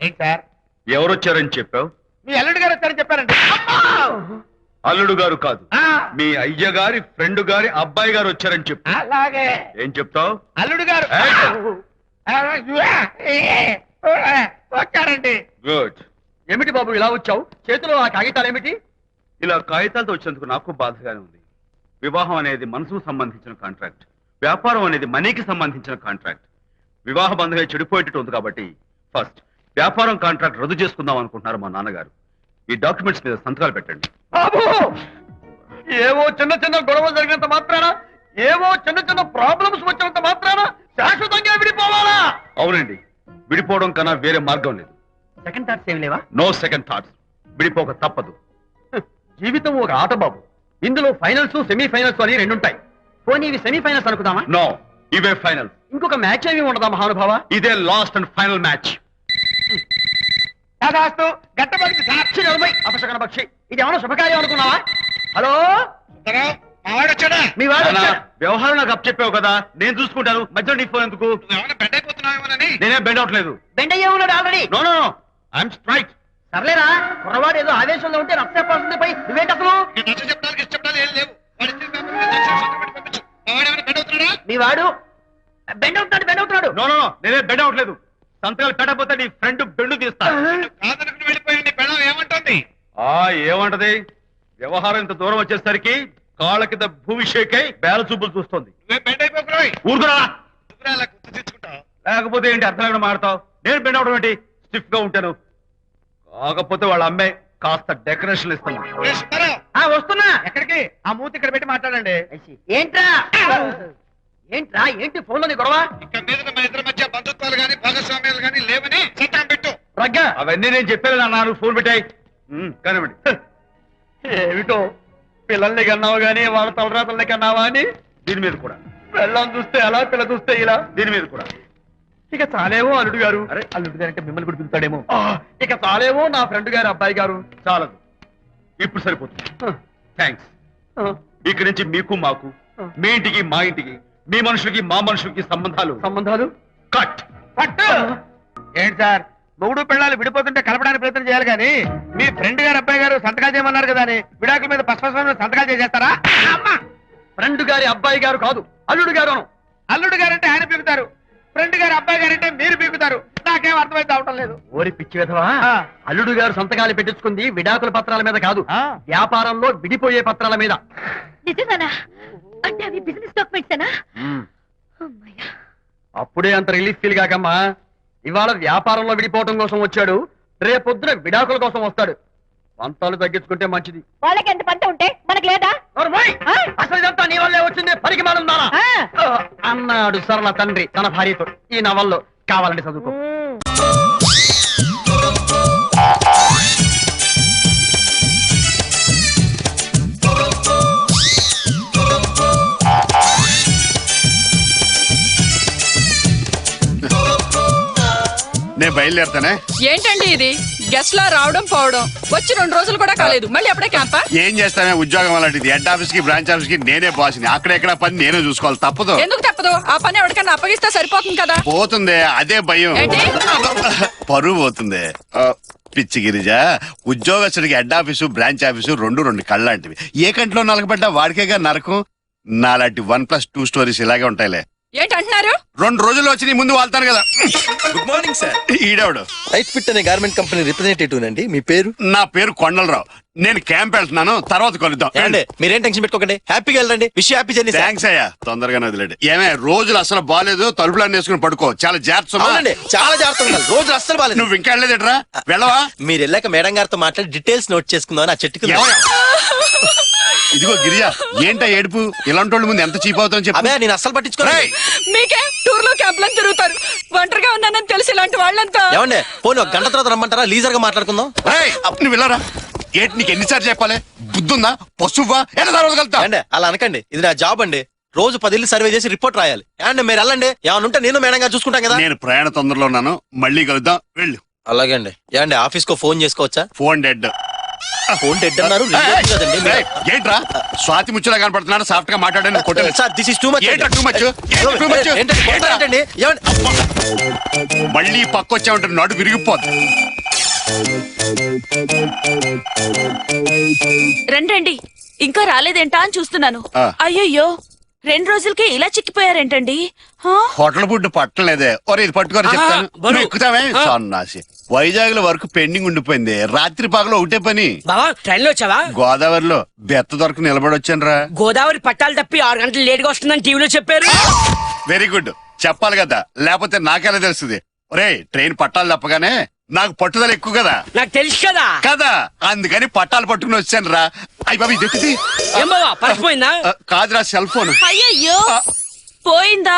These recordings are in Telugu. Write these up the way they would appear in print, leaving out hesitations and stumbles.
ఏంటి సార్? ఎవరొచ్చారని చెప్పావు? మీ అల్లుడు గారు వచ్చారని చెప్పారండి. అల్లుడు గారు కాదు, మీ అయ్య గారి ఫ్రెండ్ గారి అబ్బాయి గారు వచ్చారని చెప్పు. అలాగే. ఏం చెప్తావు? అల్లుడు గారు వచ్చారండి. గుడ్. ఏమిటి బాబు ఇలా వచ్చావు? చేతిలో ఆ కాగితాలు ఏమిటి? ఇలా కాగితాలతో వచ్చినందుకు నాకు బాధగానే ఉంది. వివాహం అనేది మనసుకు సంబంధించిన కాంట్రాక్ట్, వ్యాపారం అనేది మనీకి సంబంధించిన కాంట్రాక్ట్. వివాహ బంధంగా చెడిపోయేటట్టు ఉంది కాబట్టి ఫస్ట్ వ్యాపారం కాంట్రాక్ట్ రద్దు చేసుకుందాం అనుకుంటున్నారు మా నాన్నగారు. ఈ డాక్యుమెంట్స్ మీద సంతకాలు పెట్టండి. బాబు, ఏవో చిన్న చిన్న గొడవలు జరిగినంత మాత్రాన, ఏవో చిన్న చిన్న ప్రాబ్లమ్స్ వచ్చినంత మాత్రాన శాశ్వతంగా విడిపోవాలా? అవునండి, విడిపోవడం కన్నా వేరే మార్గం లేదు. సెకండ్ థాట్స్ ఏం లేవా? No second thoughts. విడిపోక తప్పదు. జీవితం ఒక ఆట బాబు. ఇందులో ఫైనల్స్ సెమీఫైనల్స్ అని రెండుంటాయి. పోనీ ఇవి సెమీఫైనల్స్ అనుకుందామా? నో, ఇవే ఫైనల్. ఇంకొక మ్యాచ్ ఏమి ఉండదా మహానుభావ? ఇదే లాస్ట్ అండ్ ఫైనల్ మ్యాచ్. దాదాస్తు గట్టబడింది సాక్షి. అపశకన పక్షి, ఇది ఏమైనా శుభకార్యం అనుకున్నావా? హలో, వచ్చాడా? మీ వాడు నాన్న, వచ్చాడు. వ్యవహారం నాకు అప్ చెప్పావు కదా, నేను చూసుకుంటాను. మధ్యలో నీ ఫోన్ ఎందుకు? ఏమైనా బెడ్ అయిపోతున్నావేమోనని. నేనే బెండ్ అవట్లేదు. బెండ్ అయ్యే ఉన్నాడు already. No no no, I'm straight. సర్లేరా, కుర్రవాడు ఏదో ఆవేశంలో ఉంటే రక్తపోతుంది పై నువ్వేంటి అసలు? నీకు నచ్చ చెప్పడానికి ఇష్టపడాలి ఏం లేవు. వాడి ఇచ్చిన పేపర్ మీద నచ్చ సంతకం పెట్టి పంపించు. మా వాడు ఏమైనా బెడ్ అవుతున్నాడా? మీ వాడు బెండ్ అవుతున్నాడు. నో నో నో, నేనే బెండ్ అవట్లేదు. సంతకాలు పెట్టకపోతే నీ ఫ్రెండ్ బెండు తీస్తా. కాదనుకుని వెళ్ళిపోయి నీ పెళ్ళం ఏమంటుంది? ఏమంటది? వ్యవహారం ఇంత దూరం వచ్చేసరికి కాళ్ళ కింద భూమిషేకై బేల చూపులు చూస్తుంది. నువ్వే బెడ్ అయిపోకురాయి. ఊరుకురా. నువ్వురా అలా గుర్తు తెచ్చుకుంటావు. లేకపోతే ఏంటి అర్థం లేకుండా మాడతావు? నేను బెండ్ అవడం ఏంటి? స్టిఫ్ గా ఉంటాను. కాకపోతే వాళ్ళ అమ్మాయి కాస్త డెకరేషన్ ఇస్తాను. ఏ సుబ్బారావు, వస్తున్నా. ఎక్కడికి? ఆ మూతి ఇక్కడ పెట్టి మాట్లాడండి. ఏంట్రా ఏంటి ఫోన్ లోని గొడవ? ఇక్కడ మీద మన ఇద్దరి మధ్య బంధుత్వాలు గాని భాగస్వామ్యాలు గాని లేవని సంతకం పెట్టు. రగ్గా, అవన్నీ నేను చెప్పాను అన్నారు. ఫోన్ పెట్టాయి కానివ్వండి. ఏమిటో పిల్లల్ని కన్నావు గానీ వాళ్ళ తలరాతల్ని కన్నావా అని. దీని మీద కూడా, పిల్లని చూస్తే అలా, పిల్ల చూస్తే ఇలా. దీని మీద కూడా. ఇక చాలేమో అల్లుడు గారు. అరే, అల్లుడు గారు అంటే మిమ్మల్ని కూడా పిలుతాడేమో. ఇక చాలేమో నా ఫ్రెండ్ గారు అబ్బాయి గారు. చాలదు, ఇప్పుడు సరిపోతుంది. థ్యాంక్స్. ఇక్కడి నుంచి మీకు మాకు, మీ ఇంటికి మా ఇంటికి, మీ మనుషులకి మా మనుషులకి సంబంధాలు కట్. పట్టు. ఏంటి సార్, మొగుడు పిల్లలు విడిపోతుంటే కలపడానికి ప్రయత్నం చేయాలి కానీ మీ ఫ్రెండ్ గారు అబ్బాయి గారు సంతకాలు చేయమన్నారు కదా అని విడాకుల మీద పశ్చిమ సంతకాలు చేసేస్తారా? అమ్మా, ఫ్రెండ్ గారి అబ్బాయి గారు కాదు, అల్లుడు గారు. అల్లుడు గారు అంటే ఆయన పీకుతారు, ఫ్రెండ్ గారు అబ్బాయి గారు అంటే మీరు పీకుతారు. నాకేం అర్థమైతే అవటం లేదు. ఓరి పిచ్చి విధవా, అల్లుడు గారు సంతకాలు పెట్టించుకుంది విడాకుల పత్రాల మీద కాదు, వ్యాపారంలో విడిపోయే పత్రాల మీద. నిజంగానా? అంటే అవి బిజినెస్ డాక్యుమెంట్సేనా? అమ్మయ్యా. అప్పుడే అంత రిలీఫ్ ఫీల్ కాకమ్మా. ఇవాళ వ్యాపారంలో విడిపోవటం కోసం వచ్చాడు, రేపొద్దున విడాకుల కోసం వస్తాడు. పంతాలు తగ్గించుకుంటే మంచిది. వాళ్ళకి ఎంత పంట ఉంటే మనకు లేదా? అసలు ఇదంతా నీ వల్లే వచ్చింది, పనికి మానుందానా అన్నాడు సరళ తండ్రి తన భార్యతో. ఈ నవల్లో కావాలంటే చదువుకో. నేను బయలుదేరుతానే. ఏంటండి ఇది? గెస్ట్ లా రావడం పోవడం, వచ్చి 2 రోజులు కూడా కాలేదు, మళ్ళీ అప్పుడే క్యాంపా? ఏం చేస్తానే, ఉద్యోగం అలాంటిది. హెడ్ ఆఫీస్ కి బ్రాంచ్ ఆఫీస్ కి నేనే బాస్ని. అక్కడెక్కడ పని నేనే చూసుకోవాలి, తప్పదు. ఎందుకు తప్పదు? ఆ పని ఎవరికన్నా అప్పగిస్తే సరిపోతుంది కదా. పోతుంది, అదే భయం. ఏంటి? పరువు పోతుంది. పిచ్చి గిరిజ, ఉద్యోగస్తుడికి హెడ్ ఆఫీసు బ్రాంచ్ ఆఫీసు రెండు కళ్ళంటివి. ఏ కంట్లో నలకబడ్డా వాడికేగా నరకం. నాలాంటి 1+2 స్టోరీస్ ఇలాగే ఉంటాయిలే. ఏంటి అంటున్నారు? 2 రోజుల్లో వచ్చి నీ ముందు వాళ్తాను కదా. Good morning sir. ఈడేవాడు రైట్ ఫిట్ అనే గార్మెంట్ కంపెనీ రిప్రజెంటేటివ్ అండి. మీ పేరు? నా పేరు కొండలరావు. నేను క్యాంప్ వెళ్తున్నాను, తర్వాత కలుద్దాం. మీరేం టెన్షన్ పెట్టుకోకండి, హ్యాపీగా వెళ్ళండి. Wish happy journey. థ్యాంక్స్ అయ్యా, తొందరగానే వదిలేండి. ఏమే రోజులు అసలు బాగాలేదు, తలుపులన్నీ వేసుకుని పడుకో. చాలా జాగ్రత్త. చాలా జాగ్రత్తగా ఉండాలి. రోజులు అస్సలు బాగాలేదు. నువ్వు ఇంకా వెళ్ళలేదుట్రా, వెళ్ళవా? మీరు వెళ్ళాక మేడం గారితో మాట్లాడి డీటెయిల్స్ నోట్ చేసుకుందాం ఆ చెట్టుకు. ఇదిగో గిరిజా, ఏంటా ఏడుపు? ఇలాంటి వాళ్ళ ముందు ఎంత చీప్ అవుతావు చెప్పు. అదే నేను అస్సలు పట్టించుకోలేదు. మీకే టూర్ లో క్యాంపులను తిరుగుతారు, ఒంటరిగా ఉన్నానని తెలిసి ఇలాంటి వాళ్ళంతా. ఏమండి పోనీ ఒక గంట తర్వాత రమ్మంటారా, లీజర్ గా మాట్లాడుకుందాం. నువ్వు వెళ్ళరా. ఏంటి నీకు ఎన్నిసార్లు చెప్పాలి? బుద్ధుందా? పశువా? ఎలా జరగలుగుతా? అండి అలా అనకండి, ఇది నా జాబ్ అండి. రోజు 10 ఇల్లు సర్వే చేసి రిపోర్ట్ రాయాలి. అండి మీరు వెళ్ళండి, ఏమన్నా ఉంటే నేను మేడం గారు చూసుకుంటాం కదా. నేను ప్రయాణ తొందరలో ఉన్నాను, మళ్ళీ కలుద్దాం. వెళ్ళు. అలాగే అండి. ఏమండి ఆఫీస్ కో ఫోన్ చేసుకోవచ్చా? Phone dead. ఫోన్ డెడ్ అన్నారు ring అవుతుంది కదండి. ఏయ్, ఏంట్రా స్వాతి ముచ్చులా కనపడుతున్నాడు సాఫ్ట్ గా మాట్లాడాను కొట్టాను sir this is too much. ఏంట్రా too much? ఏంట్రా too much? ఏంటండి మళ్ళీ పక్క వచ్చామంటే నడు విరిగిపోద్ది. రండి ఇంకా రాలేదేంటా అని చూస్తున్నాను. ఆ. అయ్యయ్యో 2 రోజులకే ఇలా చిక్కిపోయారేంటండి? హా? హోటల్ ఫుడ్ పట్టలేదే ఒరే ఇది పట్టుకొని చెప్తాను నువ్వు ఎక్కుతావే సన్నాసి. వైజాగ్ లో వరకు పెండింగ్ ఉండిపోయింది. రాత్రి పగలు ఒకటే పని. బావా ట్రైన్ లో వచ్చావా? గోదావరిలో బెత్త దొరకు నిలబడి వచ్చాను రా. గోదావరి పట్టాలు తప్పి 6 గంటలు లేట్ గా వస్తుందని టీవీలో చెప్పారు. వెరీ గుడ్ చెప్పాలి కదా లేకపోతే నాకెలా తెలుస్తుంది. ఒరే ట్రైన్ పట్టాలు తప్పగానే నాకు పట్టుదల ఎక్కువ కదా నాకు తెలుసు కదా. కదా అందుకని పట్టాలు పట్టుకుని వచ్చాను రా. అయ్యి బాబు ఇది ఎత్తిది. ఏం బావా పడిపోయిందా? కాదురా సెల్ ఫోన్. అయ్యయ్యో పోయిందా?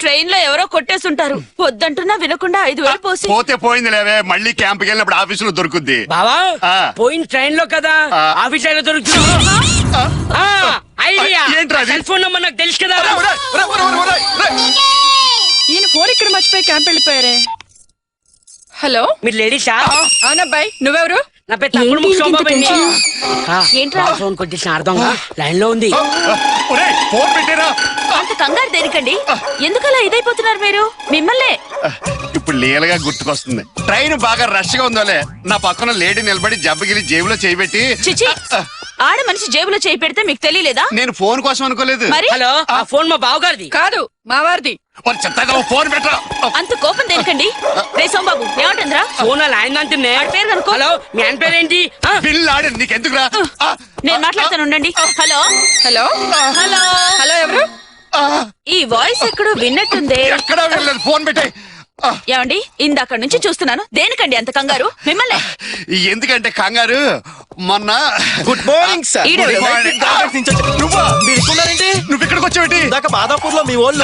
ట్రైన్ లో ఎవరో కొట్టేసుంటారు. వద్దంటున్నా వినకుండా 5,000 పోసి పోతే పోయింది లేవే మళ్ళీ క్యాంప్కి వెళ్ళినప్పుడు ఆఫీసులో దొరుకుద్ది. బావా ఆ. పోయిన ట్రైన్ లో కదా ఆ. ఆఫీస్ లో దొరుకుతుంది. ఐడియా ఏంట్రా అది? సెల్ ఫోన్ నంబర్ నాకు తెలుసు కదా. ఈయన ఫోన్ ఇక్కడ మర్చిపోయి క్యాంప్ వెళ్ళిపోయారే. హలో మీరు లేడీసా? అవునబ్బాయి నువ్వెవరు? నా పేరు తప్పుడు ముఖ్య శోభాబాయిని. ఏంట్రా? ఫోన్ కొట్టేసిన అర్థంగా లైన్ లో ఉంది. ఒరే ఫోన్ పెట్టారా. అంత కంగారు దేనికండి? ఎందుకలా ఇదైపోతున్నారు మీరు? మిమ్మల్నే ఇప్పుడు లీలగా గుర్తుకొస్తుంది. ట్రైన్ బాగా రష్ గా ఉందోలే నా పక్కన లేడీ నిలబడి జబ్బగిరి జేబులో చేయబెట్టి. చిచి ఆడ మనిషి జేబులో చేయి పెడితే మీకు తెలియలేదా? నేను ఫోన్ కోసం అనుకోలేదు. మరి హలో ఆ ఫోన్ మా బావగారిది కాదు మా వారిది. ఒరే చెత్తగా ఫోన్ పెట్టరా. అంత కోపం దేనికండి? రే సోంబాబు ఏమంటుందిరా? ఫోన్ అలా ఆయన అంటున్నే. ఆడ పేరు కనుక్కో. హలో మీ ఆయన పేరేంటి? బిల్ ఆడి నీకెందుకురా. నేను మాట్లాడతాను ఉండండి. హలో హలో హలో హలో ఎవరు? ఈ వాయిస్ ఎక్కడో విన్నట్టుందే. ఎక్కడా వెళ్ళలేదు ఫోన్ పెట్టే. ఏమండి ఇందాక నుంచి చూస్తున్నాను. దేనికండి అంత కంగారు? మిమ్మల్ని ఎందుకంటే కంగారు మొన్న. Good morning sir. ఈడెవరు? నువ్వా? మీరు ఎక్కున్నారేంటి? నువ్వు ఇక్కడికి వచ్చావేటి? ఇందాక మాదాపూర్ లో మీ వాళ్ళు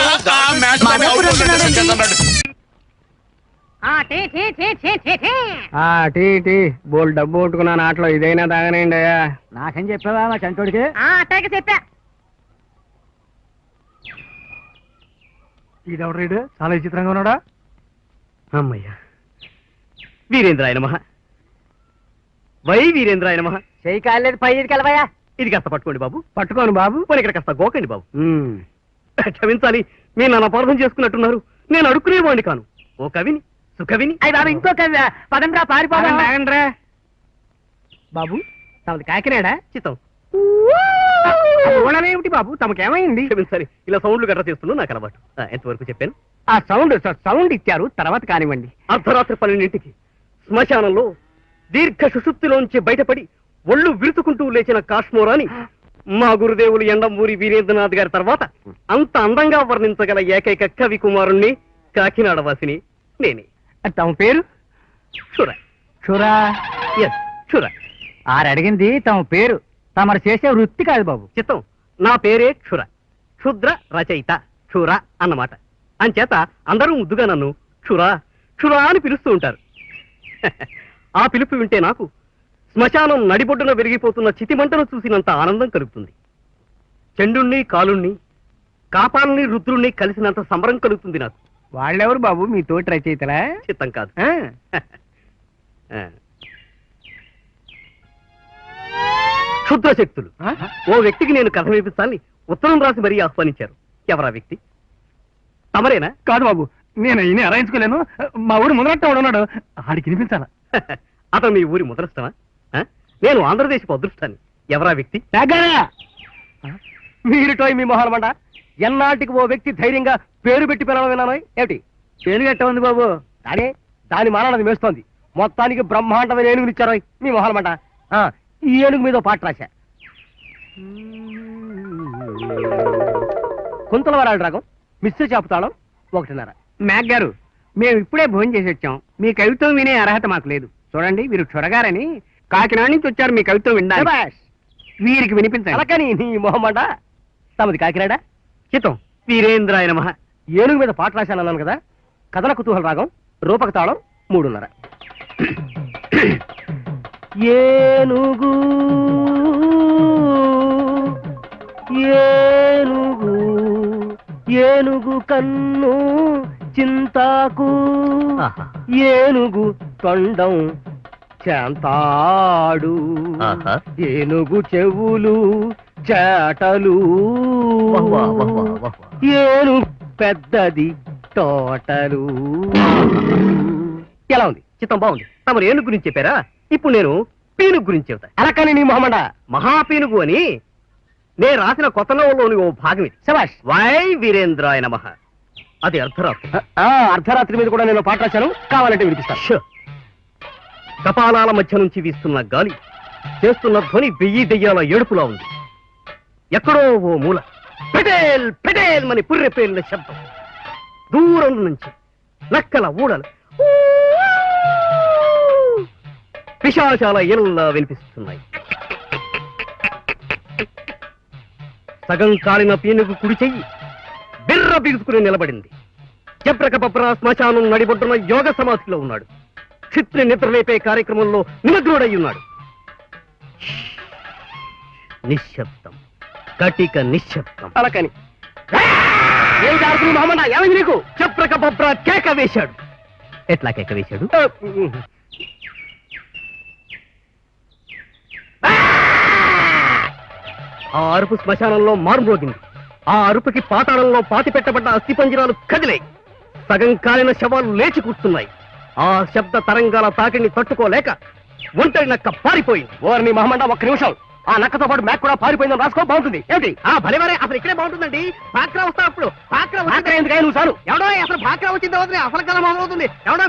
టీ బోల్ డబ్బు కొట్టుకున్నాను ఆటలో ఇదైనా తాగనండి అయ్యా. నాకేం చెప్పావా మా చంటోడికి? అట్టాగే చెప్పా. ఇదెవడు చాలా విచిత్రంగా ఉన్నాడా? అమ్మయ్యా వీరేంద్రాయ నమః. వై వీరేంద్రాయ నమః. చేయి కాలేదు పై కలవయా. ఇది కాస్త పట్టుకోండి బాబు. పట్టుకోను బాబు. మరి ఇక్కడ కాస్త గోకండి బాబు. క్షమించాలి మీరు నన్ను అపార్థం చేసుకున్నట్టున్నారు. నేను అడుక్కునేవాడిని కాను. ఓ కవిని సుకవిని. అయ్యి బాబు ఇంకో కవి పదంగా పారిపోదా బాబు. తమది కాకినాడ చిత్తం. ఏమిటి బాబు తమకేమైంది? క్షమించాలి ఇలా సౌండ్లు గట్రా చేస్తున్నా నాకు అలవాటు. ఎంతవరకు చెప్పాను? ఆ సౌండ్ ఇచ్చారు తర్వాత కానివ్వండి. అర్ధరాత్రి 12ంటికి శ్మశానంలో దీర్ఘ సుషుప్తిలోంచి బయటపడి ఒళ్ళు విరుచుకుంటూ లేచిన కాశ్మోరాని మా గురుదేవులు ఎండమూరి వీరేంద్రనాథ్ గారి తర్వాత అంత అందంగా వర్ణించగల ఏకైక కవి కుమారుణ్ణి కాకినాడ వాసిని నేనే. తమ పేరు? క్షుర. క్షురా? ఎస్ క్షుర. ఆరడిగింది తమ పేరు. తమరు చేసే వృత్తి కాదు బాబు. చిత్తం నా పేరే క్షుర. క్షుద్ర రచయిత క్షుర అన్నమాట. అంచేత అందరూ ముద్దుగా నన్ను క్షురా క్షురా అని పిలుస్తూ ఉంటారు. ఆ పిలుపు వింటే నాకు శ్మశానం నడిబొడ్డున విరిగిపోతున్న చితిమంటను చూసినంత ఆనందం కలుగుతుంది. చెండుణ్ణి కాలుణ్ణి కాపాలని రుద్రుణ్ణి కలిసినంత సంబరం కలుగుతుంది నాకు. వాళ్ళెవరు బాబు మీ తోటి రచయితలా? చిత్తం కాదు. క్షుద్ర శక్తులు. ఓ వ్యక్తికి నేను కథ వినిపించాలని ఉత్తరం రాసి మరీ ఆహ్వానించారు. ఎవరా వ్యక్తి? తమరేనా? కాదు బాబు నేను ఈయన అరాయించుకోలేను. మా ఊరి ముదరట్ట ఉన్నాడు ఆడికి వినిపించాలా? అతను మీ ఊరి ముదరష్టమా? నేను ఆంధ్రదేశపు అదృష్టాన్ని. ఎవరా వ్యక్తి? మీరుటోయ్ మీ మొహాలమంట. ఎన్నాటికి ఓ వ్యక్తి ధైర్యంగా పేరు పెట్టి పిలవడం విన్నాను. ఏమిటి పేరు గట్ట ఉంది బాబు? అదే దాని మానది మేస్తోంది. మొత్తానికి బ్రహ్మాండమైన ఏనుగునిచ్చారో మీ మొహాలమంట. ఈ ఏనుగు మీద పాట రాశా. కుంతలవరాడు రాగం మిస్టర్ చాపుతాళం 1:30. మ్యాక్ గారు మేము ఇప్పుడే భోజనం చేసి వచ్చాం. మీ కవిత్వం వినే అర్హత మాకు లేదు. చూడండి వీరు క్షురగారని కాకినాడ నుంచి వచ్చారు మీ కవిత్వం వినడానికి. వీరికి వినిపించాలి. అలాగని నీ మొహమాట. తమది కాకినాడ చిత్తం. వీరేంద్రాయ నమః. ఏనుగు మీద పాట రాశానన్నాను కదా. కథల కుతూహల రాగం రూపక తాళం 3:30. ఏనుగు ఏనుగు ఏనుగు కన్ను చింతాకు ఏనుగు తొండం చెంతాడు ఏనుగు చెవులు చేటలు ఏను పెద్దది తోటలు. ఎలా ఉంది? చిత్తం బాగుంది. తమరు ఏనుగు గురించి చెప్పారా, ఇప్పుడు నేను పీనుగు గురించి చెబుతా. అలా కానీ నీ మొహమండ మహాపీనుగు అని నేను రాసిన కొత్త నవలోని ఓ భాగం ఇది. శభాష్. వై వీరేంద్రాయ నమః. అది అర్ధరాత్రి. అర్ధరాత్రి మీద కూడా నేను పాట రాశాను, కావాలంటే వినిపిస్తాను. కపాలాల మధ్య నుంచి వీస్తున్న గాలి చేస్తున్న ధ్వని 1000 దెయ్యాల ఏడుపులా ఉంది. ఎక్కడో ఓ మూల పెటేల్ పెటేల్ మని పుర్రెపేలిన శబ్దం. దూరం నుంచి నక్కల ఊడలు పిశాచాల ఎనుల్లా వినిపిస్తున్నాయి. సగం కాలిన పీనుగు కుడి చెయ్యి బిర్ర బిగుసుకుని నిలబడింది. జబ్రకపబ్ర శ్మశానం నడిబొడ్డున యోగ సమాధిలో ఉన్నాడు. క్షిత్రి నిద్రలేపే కార్యక్రమంలో నిమగ్నుడై ఉన్నాడు. నిశ్శబ్దం, కటిక నిశ్శబ్దం. అలకని ఏమిటి ఆడుతుంది మామన్న? ఏమైంది నీకు? జబ్రకపబ్ర కేక వేశాడు. ఎట్లా కేక వేశాడు? ఆ అరుపు శ్మశానంలో మారుమోగింది. ఆ అరుపుకి పాతాళంలో పాతి పెట్టబడ్డ అస్థిపంజరాలు కదిలాయి. సగం కాలిన శవాలు లేచి కూర్చున్నాయి. ఆ శబ్ద తరంగాల తాకిడిని తట్టుకోలేక ఒంటరి నక్క పారిపోయింది. ఓర్ని మహమండ, ఒక్క నిమిషం. ఆ నక్కతో పాటు మ్యాక్ కూడా పారిపోయిందని రాసుకో, బాగుంటుంది. ఏమిటి? భలేవరే, అసలు ఇక్కడే బాగుంటుందండి. పాక్రా వస్తా అప్పుడు. పాక్రా ఎందుకు నువ్వు సారు ఎవడో అసలు పాక్రా వచ్చిన తర్వాత అసలు కలం అవుతుంది. ఎవడో